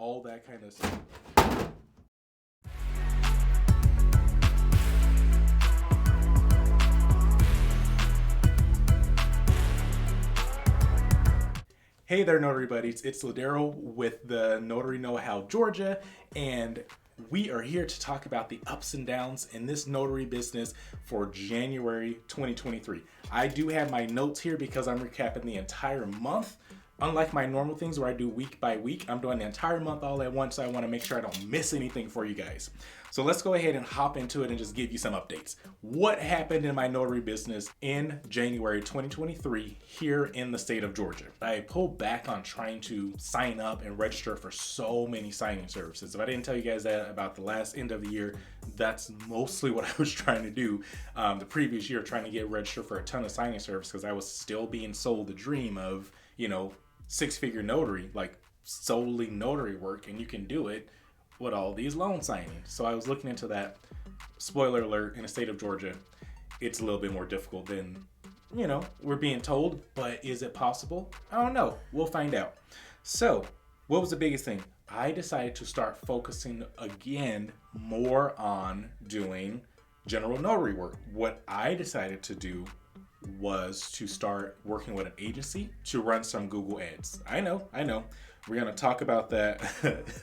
all that kind of stuff. Hey there, Notary buddies. It's LaDarrell with the Notary Know-How Georgia, and we are here to talk about the ups and downs in this notary business for January 2023. I do have my notes here because I'm recapping the entire month. Unlike my normal things where I do week by week, I'm doing the entire month all at once, so I want to make sure I don't miss anything for you guys. So let's go ahead and hop into it and just give you some updates. What happened in my notary business in January 2023 here in the state of Georgia? I pulled back on trying to sign up and register for so many signing services. If I didn't tell you guys that about the last end of the year, that's mostly what I was trying to do the previous year, trying to get registered for a ton of signing services because I was still being sold the dream of, six-figure notary, like solely notary work, and you can do it with all these loan signings. So I was looking into that. Spoiler alert, in the state of Georgia, it's a little bit more difficult than, we're being told, but is it possible? I don't know. We'll find out. So what was the biggest thing? I decided to start focusing again more on doing general notary work. What I decided to do was to start working with an agency to run some Google ads. I know. We're going to talk about that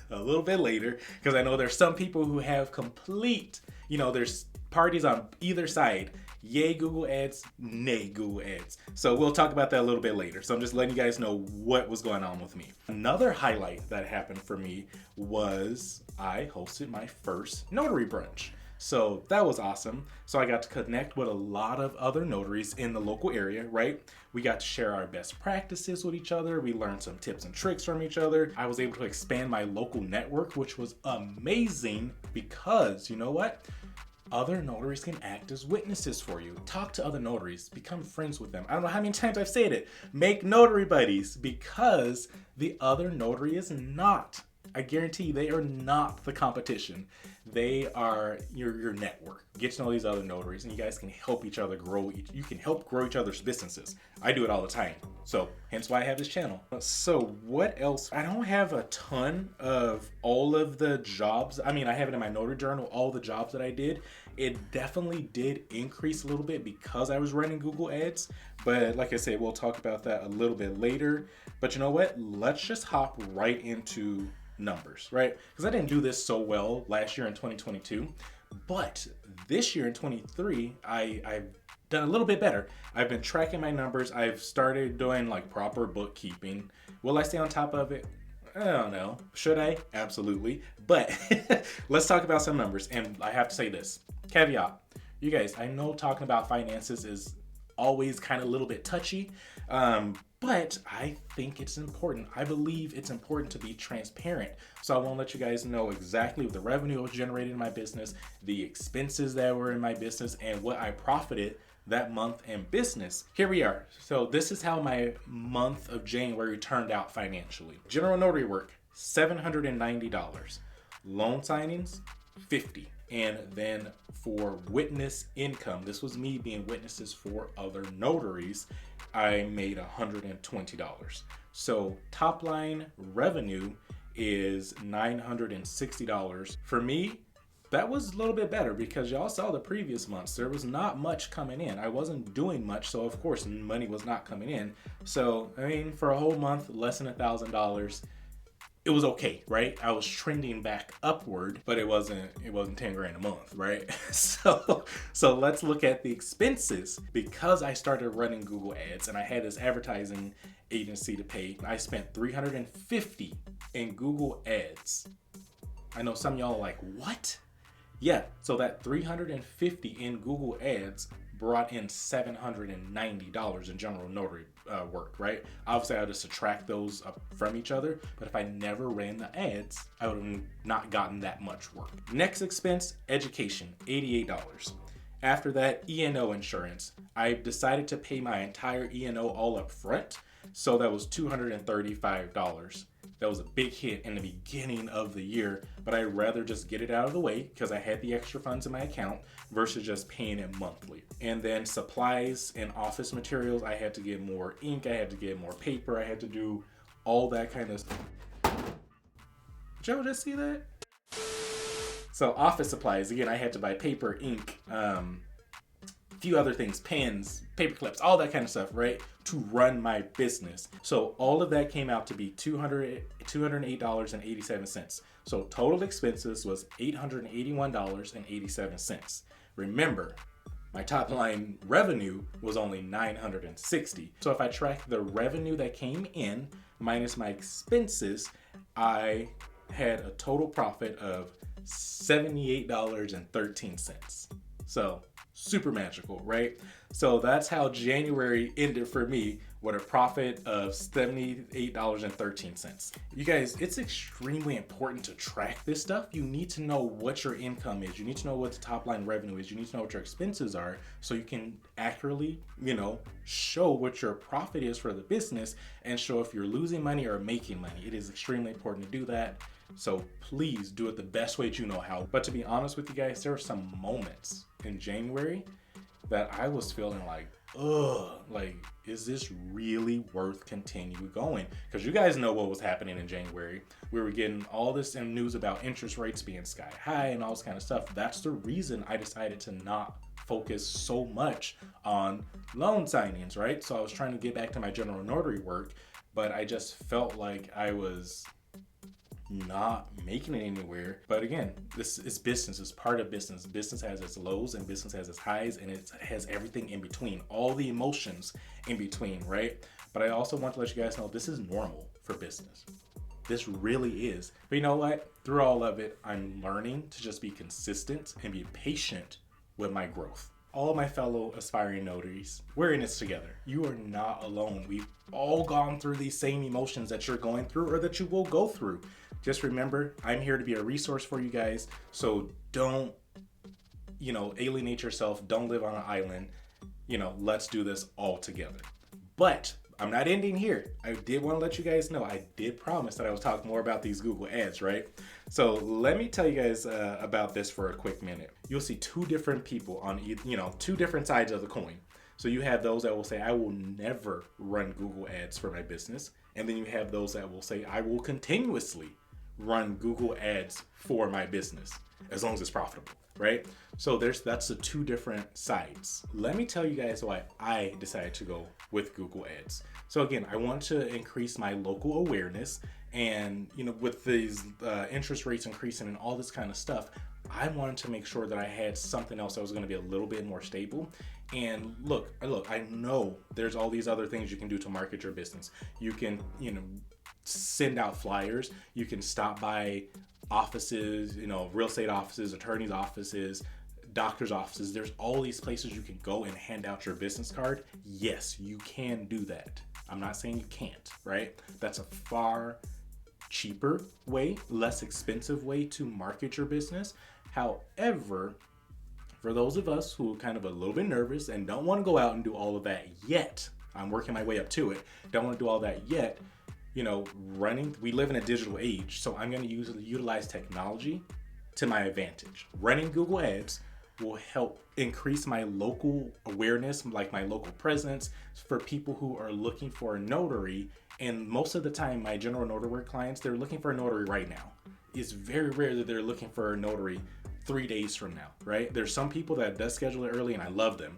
a little bit later because I know there's some people who have complete, there's parties on either side. Yay Google ads, nay Google ads. So we'll talk about that a little bit later. So I'm just letting you guys know what was going on with me. Another highlight that happened for me was I hosted my first notary brunch. So that was awesome. So I got to connect with a lot of other notaries in the local area, right? We got to share our best practices with each other. We learned some tips and tricks from each other. I was able to expand my local network, which was amazing because you know what? Other notaries can act as witnesses for you. Talk to other notaries, become friends with them. I don't know how many times I've said it. Make notary buddies because the other notary is not. I guarantee you, they are not the competition. They are your network. Get to know these other notaries, and you guys can help each other grow. You can help grow each other's businesses. I do it all the time. So hence why I have this channel. So what else? I don't have a ton of all of the jobs. I mean, I have it in my notary journal, all the jobs that I did. It definitely did increase a little bit because I was running Google ads. But like I said, we'll talk about that a little bit later. But you know what? Let's just hop right into numbers, right? Because I didn't do this so well last year in 2022, but this year in 23, I've done a little bit better. I've been tracking my numbers. I've started doing like proper bookkeeping. Will I stay on top of it? I don't know. Should I? Absolutely. But let's talk about some numbers. And I have to say this caveat, you guys, I know talking about finances is always kind of a little bit touchy. But I think it's important. I believe it's important to be transparent. So I want to let you guys know exactly what the revenue was generated in my business, the expenses that were in my business, and what I profited that month in business. Here we are. So this is how my month of January turned out financially. General notary work, $790. Loan signings, $50. And then for witness income, this was me being witnesses for other notaries, I made $120. So top line revenue is $960. For me, that was a little bit better because y'all saw the previous months. There was not much coming in. I wasn't doing much, so of course money was not coming in. So, I mean, for a whole month, less than $1,000. It was okay, right? I was trending back upward, but it wasn't 10 grand a month, right? So let's look at the expenses. Because I started running Google ads and I had this advertising agency to pay, I spent $350 in Google ads. I know some of y'all are like, what? Yeah, so that $350 in Google ads brought in $790 in general notary work, right? Obviously, I would just subtract those up from each other, but if I never ran the ads, I would have not gotten that much work. Next expense, education, $88. After that, E&O insurance. I decided to pay my entire E&O all up front, so that was $235. That was a big hit in the beginning of the year, but I'd rather just get it out of the way because I had the extra funds in my account versus just paying it monthly. And then supplies and office materials, I had to get more ink, I had to get more paper, I had to do all that kind of stuff. Did y'all just see that? So office supplies, again, I had to buy paper, ink, few other things, pens, paper clips, all that kind of stuff, right? To run my business. So all of that came out to be $208.87. So total expenses was $881.87. Remember, my top line revenue was only $960. So if I track the revenue that came in minus my expenses, I had a total profit of $78.13. So super magical, right? So that's how January ended for me, with a profit of $78.13. You guys, it's extremely important to track this stuff. You need to know what your income is. You need to know what the top line revenue is. You need to know what your expenses are, so you can accurately, show what your profit is for the business and show if you're losing money or making money. It is extremely important to do that. So please do it the best way that you know how. But to be honest with you guys, there were some moments in January that I was feeling like, is this really worth continuing going? Because you guys know what was happening in January. We were getting all this news about interest rates being sky high and all this kind of stuff. That's the reason I decided to not focus so much on loan signings, right? So I was trying to get back to my general notary work, but I just felt like I was not making it anywhere. But again, this is business. It's part of business. Business has its lows and business has its highs, and it has everything in between, all the emotions in between, right? But I also want to let you guys know this is normal for business. This really is. But you know what? Through all of it, I'm learning to just be consistent and be patient with my growth. All my fellow aspiring notaries, we're in this together. You are not alone. We've all gone through these same emotions that you're going through or that you will go through. Just remember, I'm here to be a resource for you guys. So don't, alienate yourself. Don't live on an island. Let's do this all together. But I'm not ending here. I did want to let you guys know, I did promise that I was talking more about these Google ads, right? So let me tell you guys about this for a quick minute. You'll see two different people on, two different sides of the coin. So you have those that will say, I will never run Google ads for my business. And then you have those that will say, I will continuously run Google ads for my business as long as it's profitable, right? So that's the two different sides. Let me tell you guys why I decided to go with Google ads. So again, I want to increase my local awareness, and with these interest rates increasing and all this kind of stuff, I wanted to make sure that I had something else that was going to be a little bit more stable. And look, I know there's all these other things you can do to market your business. You can, send out flyers. You can stop by offices, real estate offices, attorneys' offices, doctors' offices. There's all these places you can go and hand out your business card. Yes, you can do that. I'm not saying you can't, right? That's a far cheaper way, less expensive way to market your business. However, for those of us who are kind of a little bit nervous and don't want to go out and do all of that yet, I'm working my way up to it, don't want to do all that yet, we live in a digital age, so I'm going to utilize technology to my advantage. Running Google ads will help increase my local awareness, like my local presence, for people who are looking for a notary. And most of the time, my general notary work clients, they're looking for a notary right now. It's very rare that they're looking for a notary 3 days from now, right? There's some people that does schedule it early, and I love them.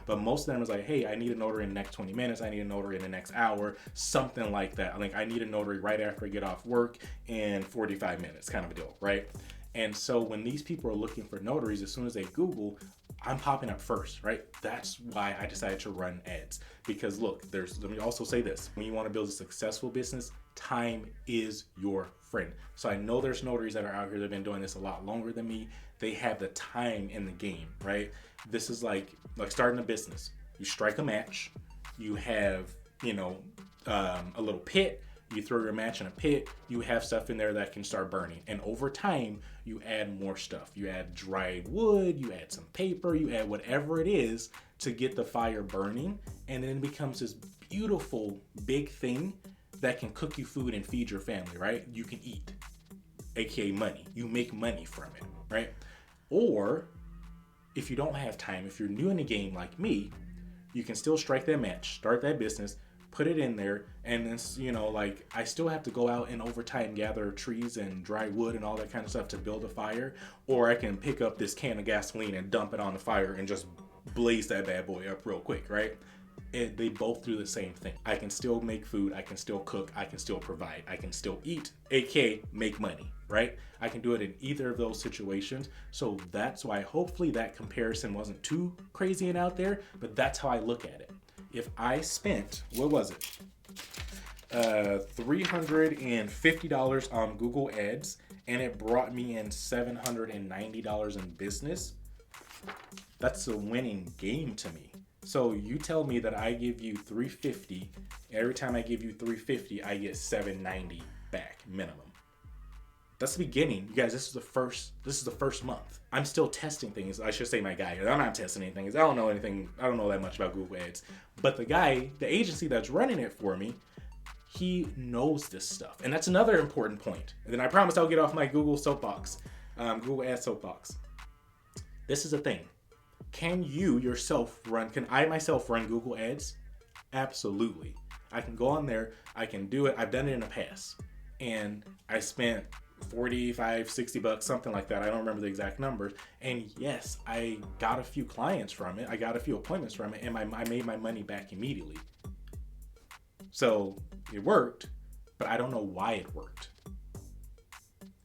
But most of them is like, hey, I need a notary in the next 20 minutes. I need a notary in the next hour, something like that. Like, I need a notary right after I get off work in 45 minutes, kind of a deal, right? And so when these people are looking for notaries, as soon as they Google, I'm popping up first, right? That's why I decided to run ads. Because look, let me also say this. When you want to build a successful business, time is your friend. So I know there's notaries that are out here that have been doing this a lot longer than me. They have the time in the game, right? This is like starting a business. You strike a match, you have, a little pit, you throw your match in a pit, you have stuff in there that can start burning. And over time, you add more stuff. You add dried wood, you add some paper, you add whatever it is to get the fire burning. And then it becomes this beautiful big thing that can cook you food and feed your family, right? You can eat, aka money. You make money from it, right? Or if you don't have time, if you're new in the game like me, you can still strike that match, start that business, put it in there, and it's, you know, like I still have to go out and overtime gather trees and dry wood and all that kind of stuff to build a fire, or I can pick up this can of gasoline and dump it on the fire and just blaze that bad boy up real quick, right? They both do the same thing. I can still make food, I can still cook, I can still provide, I can still eat, aka make money, right? I can do it in either of those situations. So that's why hopefully that comparison wasn't too crazy and out there, but that's how I look at it. If I spent, what was it? $350 on Google Ads, and it brought me in $790 in business, that's a winning game to me. So you tell me that I give you $350. Every time I give you $350, I get $790 back minimum. That's the beginning, you guys. This is the first month. I'm still testing things. I should say my guy. I'm not testing anything. I don't know anything. I don't know that much about Google Ads. But the guy, the agency that's running it for me, he knows this stuff, and that's another important point. And then I promise I'll get off my Google soapbox, Google Ads soapbox. This is a thing. Can you yourself run? Can I myself run Google Ads? Absolutely. I can go on there. I can do it. I've done it in the past, and I spent $45, $60, something like that. I don't remember the exact numbers. And yes, I got a few clients from it. I got a few appointments from it, and I made my money back immediately. So it worked, but I don't know why it worked.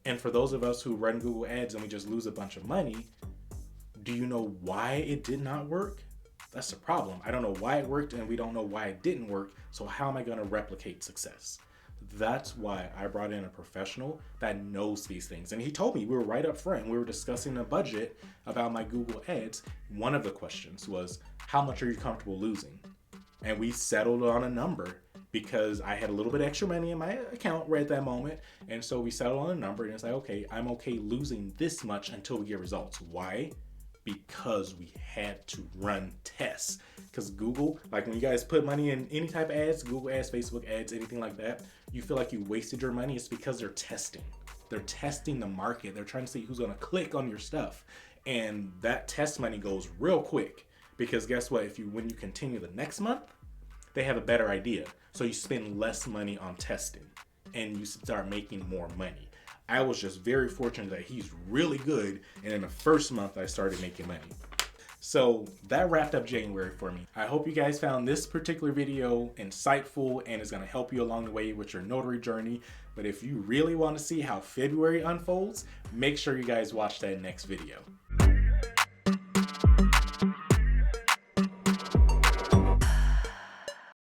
And for those of us who run Google Ads and we just lose a bunch of money, do you know why it did not work? That's the problem. I don't know why it worked, and we don't know why it didn't work. So how am I going to replicate success? That's why I brought in a professional that knows these things. And he told me, we were right up front, we were discussing the budget about my Google Ads. One of the questions was, how much are you comfortable losing? And we settled on a number because I had a little bit extra money in my account right at that moment. And so we settled on a number, and it's like, okay, I'm okay losing this much until we get results. Why? Because we had to run tests. Because Google, like when you guys put money in any type of ads, Google ads, Facebook ads, anything like that, you feel like you wasted your money. It's because they're testing. They're testing the market. They're trying to see who's going to click on your stuff. And that test money goes real quick, because guess what? When you continue the next month, they have a better idea. So you spend less money on testing and you start making more money. I was just very fortunate that he's really good, and in the first month I started making money. So that wrapped up January for me. I hope you guys found this particular video insightful and is going to help you along the way with your notary journey. But if you really want to see how February unfolds, make sure you guys watch that next video.